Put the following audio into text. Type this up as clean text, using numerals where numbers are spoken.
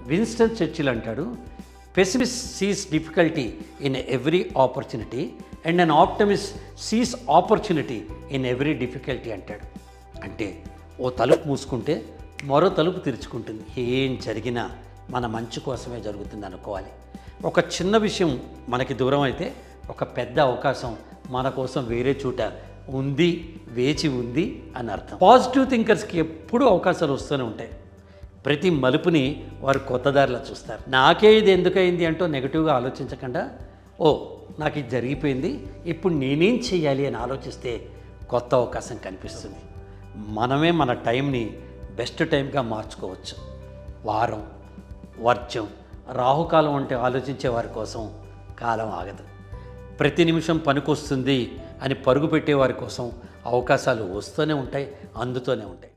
Winston Churchill అంటాడు, pessimist sees difficulty in every opportunity and an optimist sees opportunity in every difficulty అంటాడు. అంటే ఓ తలుపు మూసుకుంటే మరో తలుపు తెరుచుకుంటుంది. ఏం జరిగినా మన మంచి కోసమే జరుగుతుంది అనుకోవాలి. ఒక చిన్న విషయం మనకి దూరం అయితే ఒక పెద్ద అవకాశం మన కోసం వేరే చోట ఉంది, వేచి ఉంది అని అర్థం. పాజిటివ్ థింకర్స్కి ఎప్పుడూ అవకాశాలు వస్తూనే ఉంటాయి. ప్రతి మలుపుని వారు కొత్త దారిలో చూస్తారు. నాకే ఇది ఎందుకయింది అంటూ నెగిటివ్గా ఆలోచించకుండా, ఓ నాకు ఇది జరిగిపోయింది, ఇప్పుడు నేనేం చెయ్యాలి అని ఆలోచిస్తే కొత్త అవకాశం కనిపిస్తుంది. మనమే మన టైంని బెస్ట్ టైంగా మార్చుకోవచ్చు. వారం, వర్జం, రాహుకాలం అంటే ఆలోచించే వారి కోసం కాలం ఆగదు. ప్రతి నిమిషం పనికొస్తుంది అని పరుగు పెట్టే వారి కోసం అవకాశాలు వస్తూనే ఉంటాయి, అందుతూనే ఉంటాయి.